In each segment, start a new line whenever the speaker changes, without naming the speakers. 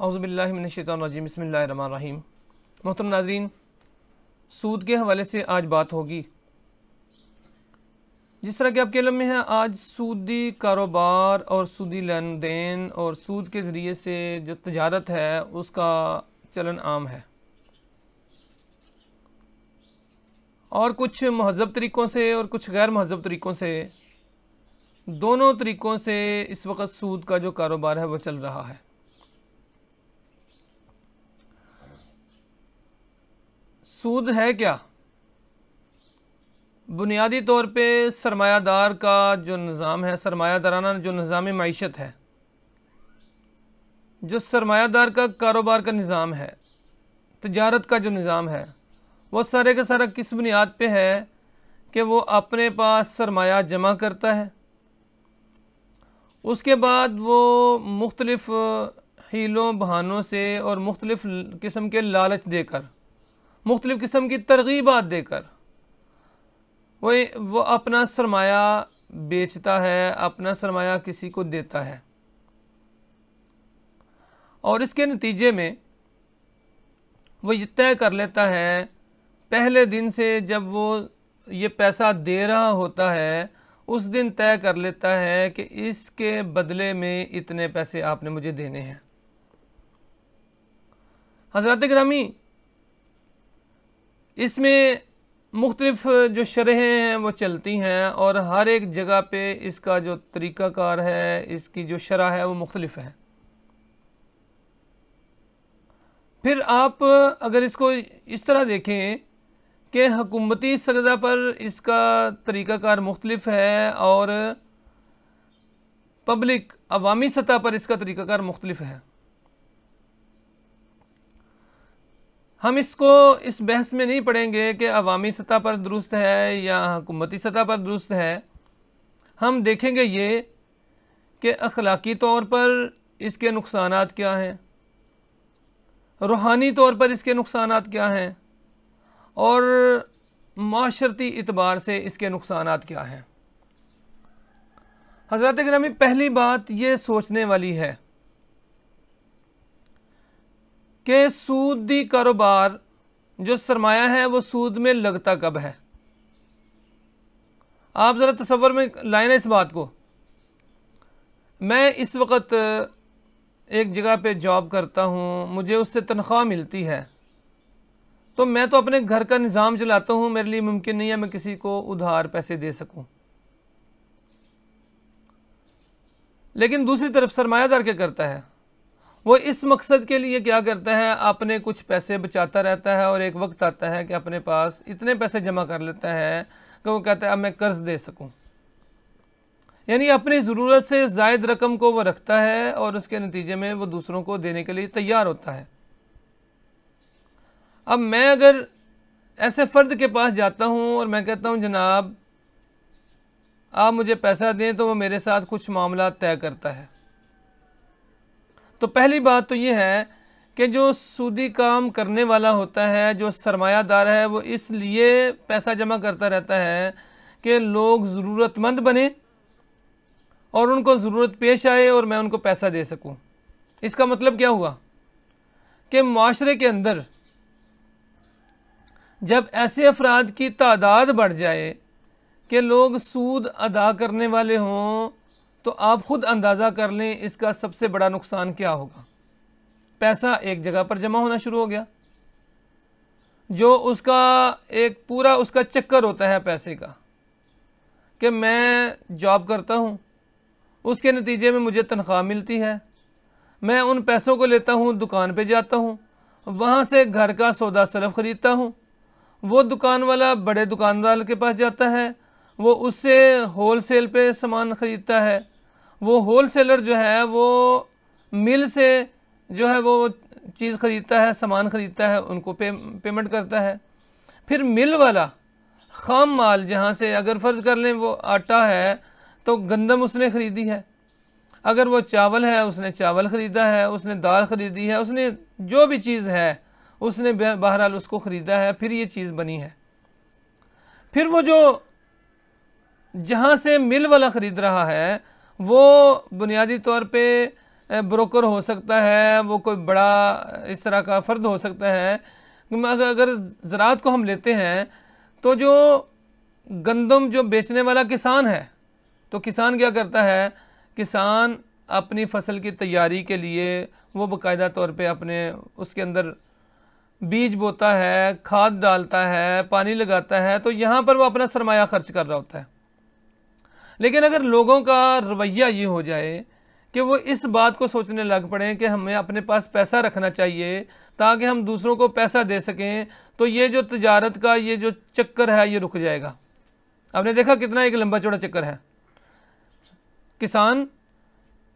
اعوذ باللہ من الشیطان الرجیم بسم اللہ الرحمن الرحیم۔ محترم ناظرین، سود کے حوالے سے آج بات ہوگی۔ جس طرح کہ آپ کے علم میں ہے، آج سودی کاروبار اور سودی لین دین اور سود کے ذریعے سے جو تجارت ہے اس کا چلن عام ہے، اور کچھ مہذب طریقوں سے اور کچھ غیر مہذب طریقوں سے، دونوں طریقوں سے اس وقت سود کا جو کاروبار ہے وہ چل رہا ہے۔ سود ہے کیا؟ بنیادی طور پہ سرمایہ دار کا جو نظام ہے، سرمایہ دارانہ جو نظام معیشت ہے، جو سرمایہ دار کا کاروبار کا نظام ہے، تجارت کا جو نظام ہے، وہ سارے کا سارا کس بنیاد پہ ہے کہ وہ اپنے پاس سرمایہ جمع کرتا ہے، اس کے بعد وہ مختلف حیلوں بہانوں سے اور مختلف قسم کے لالچ دے کر، مختلف قسم کی ترغیبات دے کر وہ اپنا سرمایہ بیچتا ہے، اپنا سرمایہ کسی کو دیتا ہے، اور اس کے نتیجے میں وہ یہ طے کر لیتا ہے پہلے دن سے، جب وہ یہ پیسہ دے رہا ہوتا ہے اس دن طے کر لیتا ہے کہ اس کے بدلے میں اتنے پیسے آپ نے مجھے دینے ہیں۔ حضرات گرامی، اس میں مختلف جو شرحیں ہیں وہ چلتی ہیں، اور ہر ایک جگہ پہ اس کا جو طریقہ کار ہے، اس کی جو شرح ہے وہ مختلف ہے۔ پھر آپ اگر اس کو اس طرح دیکھیں کہ حکومتی سطح پر اس کا طریقہ کار مختلف ہے اور پبلک عوامی سطح پر اس کا طریقہ کار مختلف ہے، ہم اس کو اس بحث میں نہیں پڑھیں گے کہ عوامی سطح پر درست ہے یا حکومتی سطح پر درست ہے۔ ہم دیکھیں گے یہ کہ اخلاقی طور پر اس کے نقصانات کیا ہیں، روحانی طور پر اس کے نقصانات کیا ہیں، اور معاشرتی اعتبار سے اس کے نقصانات کیا ہیں۔ حضرات گرامی، پہلی بات یہ سوچنے والی ہے کہ سودی کاروبار جو سرمایہ ہے وہ سود میں لگتا کب ہے؟ آپ ذرا تصور میں لائیں نا اس بات کو۔ میں اس وقت ایک جگہ پہ جاب کرتا ہوں، مجھے اس سے تنخواہ ملتی ہے، تو میں تو اپنے گھر کا نظام چلاتا ہوں، میرے لیے ممکن نہیں ہے میں کسی کو ادھار پیسے دے سکوں۔ لیکن دوسری طرف سرمایہ دار کیا کرتا ہے؟ وہ اس مقصد کے لیے کیا کرتا ہے، اپنے کچھ پیسے بچاتا رہتا ہے، اور ایک وقت آتا ہے کہ اپنے پاس اتنے پیسے جمع کر لیتا ہے کہ وہ کہتا ہے اب میں قرض دے سکوں، یعنی اپنی ضرورت سے زائد رقم کو وہ رکھتا ہے، اور اس کے نتیجے میں وہ دوسروں کو دینے کے لیے تیار ہوتا ہے۔ اب میں اگر ایسے فرد کے پاس جاتا ہوں اور میں کہتا ہوں جناب آپ مجھے پیسہ دیں، تو وہ میرے ساتھ کچھ معاملات طے کرتا ہے، تو پہلی بات تو یہ ہے کہ جو سودی کام کرنے والا ہوتا ہے، جو سرمایہ دار ہے، وہ اس لیے پیسہ جمع کرتا رہتا ہے کہ لوگ ضرورت مند بنیں اور ان کو ضرورت پیش آئے اور میں ان کو پیسہ دے سکوں۔ اس کا مطلب کیا ہوا کہ معاشرے کے اندر جب ایسے افراد کی تعداد بڑھ جائے کہ لوگ سود ادا کرنے والے ہوں، تو آپ خود اندازہ کر لیں اس کا سب سے بڑا نقصان کیا ہوگا۔ پیسہ ایک جگہ پر جمع ہونا شروع ہو گیا، جو اس کا ایک پورا اس کا چکر ہوتا ہے پیسے کا، کہ میں جاب کرتا ہوں، اس کے نتیجے میں مجھے تنخواہ ملتی ہے، میں ان پیسوں کو لیتا ہوں، دکان پہ جاتا ہوں، وہاں سے گھر کا سودا سلف خریدتا ہوں، وہ دکان والا بڑے دکاندار کے پاس جاتا ہے، وہ اس سے ہول سیل پہ سامان خریدتا ہے، وہ ہول سیلر جو ہے وہ مل سے جو ہے وہ چیز خریدتا ہے، سامان خریدتا ہے، ان کو پیمنٹ کرتا ہے۔ پھر مل والا خام مال، جہاں سے اگر فرض کر لیں وہ آٹا ہے تو گندم اس نے خریدی ہے، اگر وہ چاول ہے اس نے چاول خریدا ہے، اس نے دال خریدی ہے، اس نے جو بھی چیز ہے اس نے بہرحال اس کو خریدا ہے، پھر یہ چیز بنی ہے۔ پھر وہ جو جہاں سے مل والا خرید رہا ہے وہ بنیادی طور پہ بروکر ہو سکتا ہے، وہ کوئی بڑا اس طرح کا فرد ہو سکتا ہے. اگر زراعت کو ہم لیتے ہیں تو جو گندم جو بیچنے والا کسان ہے، تو کسان کیا کرتا ہے؟ کسان اپنی فصل کی تیاری کے لیے وہ باقاعدہ طور پہ اپنے اس کے اندر بیج بوتا ہے، کھاد ڈالتا ہے، پانی لگاتا ہے، تو یہاں پر وہ اپنا سرمایہ خرچ کر رہا ہوتا ہے. لیکن اگر لوگوں کا رویہ یہ ہو جائے کہ وہ اس بات کو سوچنے لگ پڑیں کہ ہمیں اپنے پاس پیسہ رکھنا چاہیے تاکہ ہم دوسروں کو پیسہ دے سکیں، تو یہ جو تجارت کا یہ جو چکر ہے یہ رک جائے گا. آپ نے دیکھا کتنا ایک لمبا چوڑا چکر ہے. کسان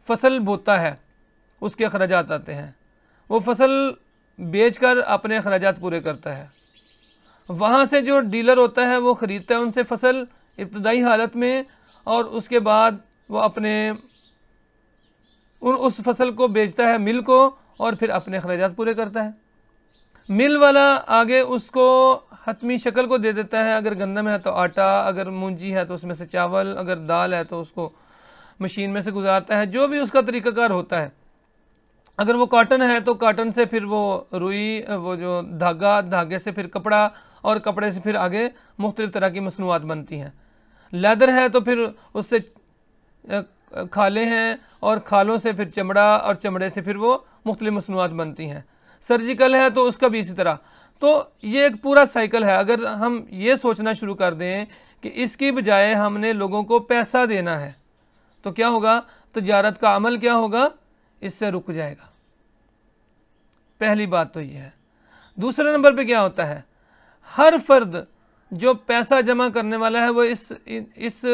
فصل بوتا ہے، اس کے اخراجات آتے ہیں، وہ فصل بیچ کر اپنے اخراجات پورے کرتا ہے. وہاں سے جو ڈیلر ہوتا ہے وہ خریدتا ہے ان سے فصل ابتدائی حالت میں، اور اس کے بعد وہ اپنے اس فصل کو بیچتا ہے مل کو، اور پھر اپنے اخراجات پورے کرتا ہے. مل والا آگے اس کو حتمی شکل کو دے دیتا ہے، اگر گندم ہے تو آٹا، اگر مونجی ہے تو اس میں سے چاول، اگر دال ہے تو اس کو مشین میں سے گزارتا ہے، جو بھی اس کا طریقہ کار ہوتا ہے. اگر وہ کاٹن ہے تو کاٹن سے پھر وہ روئی، وہ جو دھاگا، دھاگے سے پھر کپڑا، اور کپڑے سے پھر آگے مختلف طرح کی مصنوعات بنتی ہیں. لیدر ہے تو پھر اس سے کھالیں ہیں، اور کھالوں سے پھر چمڑا، اور چمڑے سے پھر وہ مختلف مصنوعات بنتی ہیں. سرجیکل ہے تو اس کا بھی اسی طرح. تو یہ ایک پورا سائیکل ہے. اگر ہم یہ سوچنا شروع کر دیں کہ اس کی بجائے ہم نے لوگوں کو پیسہ دینا ہے تو کیا ہوگا؟ تجارت کا عمل کیا ہوگا؟ اس سے رک جائے گا. پہلی بات تو یہ ہے. دوسرے نمبر پہ کیا ہوتا ہے؟ ہر فرد جو پیسہ جمع کرنے والا ہے وہ اس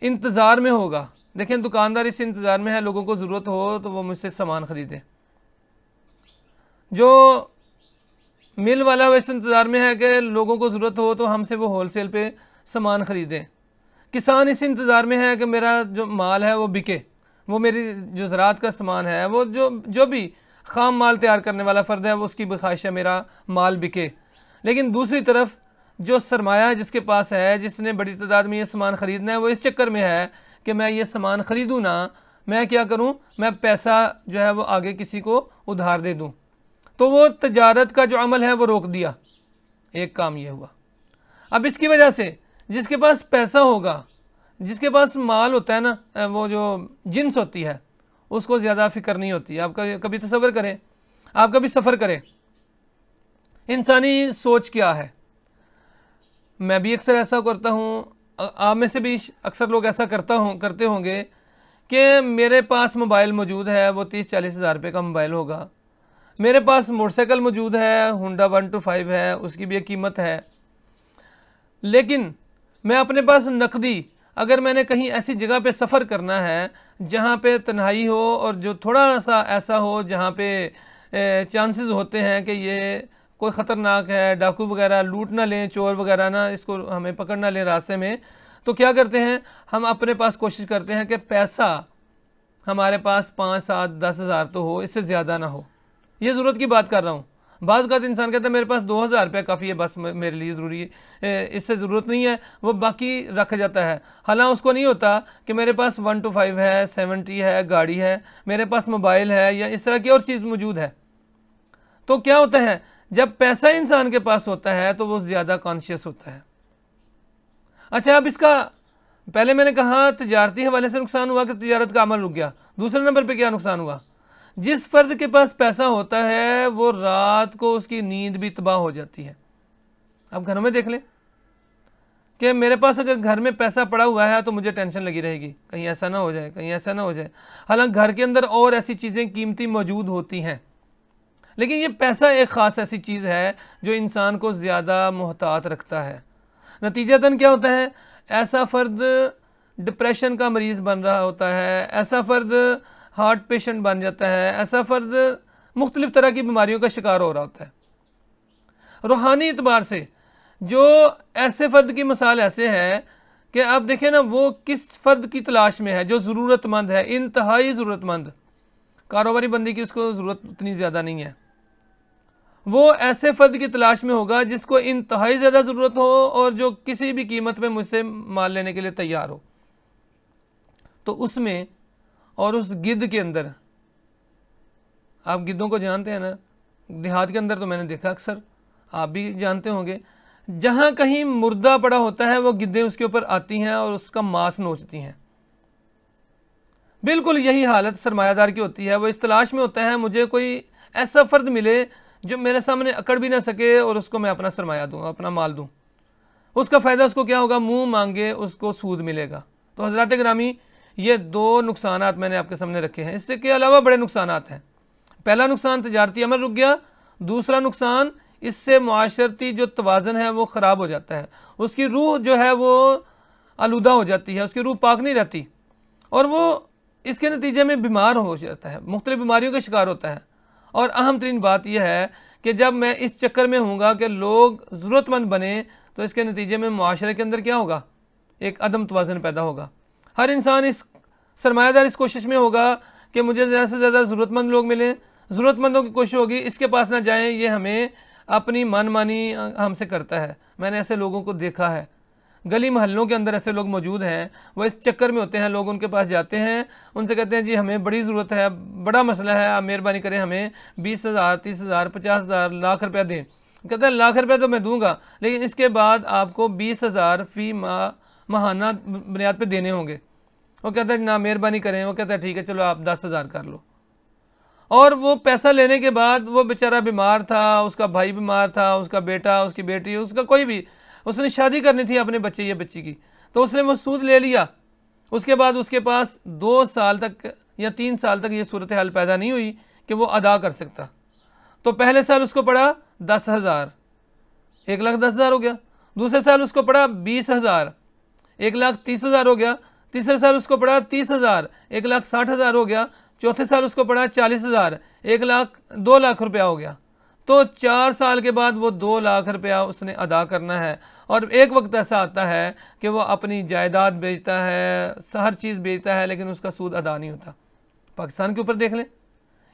انتظار میں ہوگا. دیکھیں دکاندار اس انتظار میں ہے لوگوں کو ضرورت ہو تو وہ مجھ سے سامان خریدے. جو مل والا وہ اس انتظار میں ہے کہ لوگوں کو ضرورت ہو تو ہم سے وہ ہول سیل پہ سامان خریدیں. کسان اس انتظار میں ہے کہ میرا جو مال ہے وہ بکے، وہ میری جو زراعت کا سامان ہے، وہ جو بھی خام مال تیار کرنے والا فرد ہے وہ اس کی بخواہش ہے میرا مال بکے. لیکن دوسری طرف جو سرمایہ جس کے پاس ہے، جس نے بڑی تعداد میں یہ سامان خریدنا ہے، وہ اس چکر میں ہے کہ میں یہ سامان خریدوں نا، میں کیا کروں؟ میں پیسہ جو ہے وہ آگے کسی کو ادھار دے دوں. تو وہ تجارت کا جو عمل ہے وہ روک دیا. ایک کام یہ ہوا. اب اس کی وجہ سے جس کے پاس پیسہ ہوگا، جس کے پاس مال ہوتا ہے نا، وہ جو جنس ہوتی ہے، اس کو زیادہ فکر نہیں ہوتی. آپ کبھی تصور کریں، آپ کبھی سفر کریں، انسانی سوچ کیا ہے. میں بھی اکثر ایسا کرتا ہوں، آپ میں سے بھی اکثر لوگ ایسا کرتے ہوں گے کہ میرے پاس موبائل موجود ہے، وہ 30-40 ہزار روپے کا موبائل ہوگا. میرے پاس موٹر سائیکل موجود ہے، ہونڈا 125 ہے، اس کی بھی ایک قیمت ہے. لیکن میں اپنے پاس نقدی، اگر میں نے کہیں ایسی جگہ پہ سفر کرنا ہے جہاں پہ تنہائی ہو اور جو تھوڑا سا ایسا ہو جہاں پہ چانسز ہوتے ہیں کہ یہ کوئی خطرناک ہے، ڈاکو وغیرہ لوٹ نہ لیں، چور وغیرہ نہ اس کو ہمیں پکڑ نہ لیں راستے میں، تو کیا کرتے ہیں؟ ہم اپنے پاس کوشش کرتے ہیں کہ پیسہ ہمارے پاس 5-7-10 ہزار تو ہو، اس سے زیادہ نہ ہو. یہ ضرورت کی بات کر رہا ہوں. بعض اوقات انسان کہتا ہے میرے پاس 2000 روپے کافی ہے، بس میرے لیے ضروری ہے، اس سے ضرورت نہیں ہے، وہ باقی رکھ جاتا ہے. حالانکہ اس کو نہیں ہوتا کہ میرے پاس 125 ہے، 70 ہے، گاڑی ہے، میرے پاس موبائل ہے، یا اس طرح کی اور چیز موجود ہے. تو کیا ہوتا ہے؟ جب پیسہ انسان کے پاس ہوتا ہے تو وہ زیادہ کانشیس ہوتا ہے. اچھا، اب اس کا پہلے میں نے کہا تجارتی حوالے سے نقصان ہوا کہ تجارت کا عمل رک گیا. دوسرے نمبر پہ کیا نقصان ہوا؟ جس فرد کے پاس پیسہ ہوتا ہے وہ رات کو اس کی نیند بھی تباہ ہو جاتی ہے. اب گھروں میں دیکھ لیں کہ میرے پاس اگر گھر میں پیسہ پڑا ہوا ہے تو مجھے ٹینشن لگی رہے گی، کہیں ایسا نہ ہو جائے، کہیں ایسا نہ ہو جائے. حالانکہ گھر کے اندر اور ایسی چیزیں قیمتی موجود ہوتی ہیں، لیکن یہ پیسہ ایک خاص ایسی چیز ہے جو انسان کو زیادہ محتاط رکھتا ہے. نتیجتاً کیا ہوتا ہے؟ ایسا فرد ڈپریشن کا مریض بن رہا ہوتا ہے، ایسا فرد ہارٹ پیشنٹ بن جاتا ہے، ایسا فرد مختلف طرح کی بیماریوں کا شکار ہو رہا ہوتا ہے. روحانی اعتبار سے جو ایسے فرد کی مثال ایسے ہے کہ آپ دیکھیں نا، وہ کس فرد کی تلاش میں ہے جو ضرورت مند ہے، انتہائی ضرورت مند. کاروباری بندی کی اس کو ضرورت اتنی زیادہ نہیں ہے. وہ ایسے فرد کی تلاش میں ہوگا جس کو انتہائی زیادہ ضرورت ہو اور جو کسی بھی قیمت پہ مجھ سے مال لینے کے لیے تیار ہو. تو اس میں اور اس گدھ کے اندر، آپ گدھوں کو جانتے ہیں نا، دیہات کے اندر تو میں نے دیکھا اکثر، آپ بھی جانتے ہوں گے، جہاں کہیں مردہ پڑا ہوتا ہے وہ گدھیں اس کے اوپر آتی ہیں اور اس کا ماس نوچتی ہیں۔ بالکل یہی حالت سرمایہ دار کی ہوتی ہے، وہ اس تلاش میں ہوتا ہے مجھے کوئی ایسا فرد ملے جو میرے سامنے اکڑ بھی نہ سکے اور اس کو میں اپنا سرمایہ دوں، اپنا مال دوں۔ اس کا فائدہ اس کو کیا ہوگا؟ منہ مانگے اس کو سود ملے گا۔ تو حضرات گرامی، یہ دو نقصانات میں نے آپ کے سامنے رکھے ہیں، اس سے کے علاوہ بڑے نقصانات ہیں۔ پہلا نقصان تجارتی عمل رک گیا، دوسرا نقصان اس سے معاشرتی جو توازن ہے وہ خراب ہو جاتا ہے، اس کی روح جو ہے وہ آلودہ ہو جاتی ہے، اس کی روح پاک نہیں رہتی، اور وہ اس کے نتیجے میں بیمار ہو جاتا ہے، مختلف بیماریوں کا شکار ہوتا ہے۔ اور اہم ترین بات یہ ہے کہ جب میں اس چکر میں ہوں گا کہ لوگ ضرورت مند بنے، تو اس کے نتیجے میں معاشرے کے اندر کیا ہوگا؟ ایک عدم توازن پیدا ہوگا۔ ہر انسان اس سرمایہ دار اس کوشش میں ہوگا کہ مجھے زیادہ سے زیادہ ضرورت مند لوگ ملیں، ضرورت مندوں کی کوشش ہوگی اس کے پاس نہ جائیں، یہ ہمیں اپنی من مانی ہم سے کرتا ہے۔ میں نے ایسے لوگوں کو دیکھا ہے، گلی محلوں کے اندر ایسے لوگ موجود ہیں، وہ اس چکر میں ہوتے ہیں، لوگ ان کے پاس جاتے ہیں، ان سے کہتے ہیں جی ہمیں بڑی ضرورت ہے، بڑا مسئلہ ہے، آپ مہربانی کریں ہمیں 20,000 30,000 50,000 لاکھ روپیہ دیں۔ کہتا ہے لاکھ روپیہ تو میں دوں گا، لیکن اس کے بعد آپ کو 20,000 فی ماہانہ بنیاد پہ دینے ہوں گے۔ وہ کہتا ہے نا مہربانی کریں، وہ کہتا ہے ٹھیک ہے چلو آپ 10,000 کر لو۔ اور وہ پیسہ لینے کے بعد وہ بیچارہ بیمار تھا، اس کا بھائی بیمار تھا، اس کا بیٹا، اس کی بیٹی، اس کا کوئی بھی، اس نے شادی کرنی تھی اپنے بچے یا بچی کی، تو اس نے وہ سود لے لیا۔ اس کے بعد اس کے پاس 2 سال تک یا 3 سال تک یہ صورتحال پیدا نہیں ہوئی کہ وہ ادا کر سکتا۔ تو پہلے سال اس کو پڑا 10,000، 1,10,000 ہو گیا۔ دوسرے سال اس کو پڑا 20,000، 1,30,000 ہو گیا۔ تیسرے سال اس کو پڑا 30,000، 1,60,000 ہو گیا۔ چوتھے سال اس کو پڑا 40,000، 2 لاکھ روپیہ ہو گیا۔ تو 4 سال کے بعد وہ 2 لاکھ روپیہ اس نے ادا کرنا ہے، اور ایک وقت ایسا آتا ہے کہ وہ اپنی جائیداد بیچتا ہے، ہر چیز بیچتا ہے، لیکن اس کا سود ادا نہیں ہوتا۔ پاکستان کے اوپر دیکھ لیں،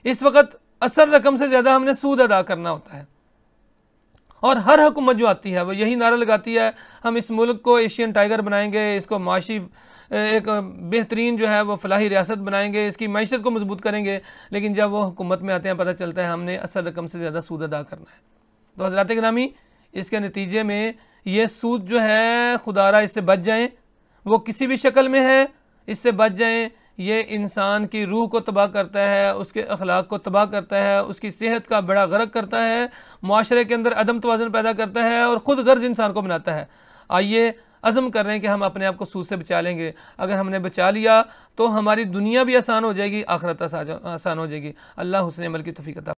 اس وقت اصل رقم سے زیادہ ہم نے سود ادا کرنا ہوتا ہے، اور ہر حکومت جو آتی ہے وہ یہی نعرہ لگاتی ہے ہم اس ملک کو ایشین ٹائیگر بنائیں گے، اس کو معاشی ایک بہترین جو ہے وہ فلاحی ریاست بنائیں گے، اس کی معیشت کو مضبوط کریں گے، لیکن جب وہ حکومت میں آتے ہیں پتہ چلتا ہے ہم نے اصل رقم سے زیادہ سود ادا کرنا ہے۔ تو حضرات گرامی، اس کے نتیجے میں یہ سود جو ہے خدا را اس سے بچ جائیں، وہ کسی بھی شکل میں ہے اس سے بچ جائیں۔ یہ انسان کی روح کو تباہ کرتا ہے، اس کے اخلاق کو تباہ کرتا ہے، اس کی صحت کا بڑا غرق کرتا ہے، معاشرے کے اندر عدم توازن پیدا کرتا ہے اور خود غرض انسان کو بناتا ہے۔ آئیے عزم کر رہے ہیں کہ ہم اپنے آپ کو سود سے بچا لیں گے۔ اگر ہم نے بچا لیا تو ہماری دنیا بھی آسان ہو جائے گی، آخرت آسان ہو جائے گی۔ اللہ حسن عمل کی توفیق عطا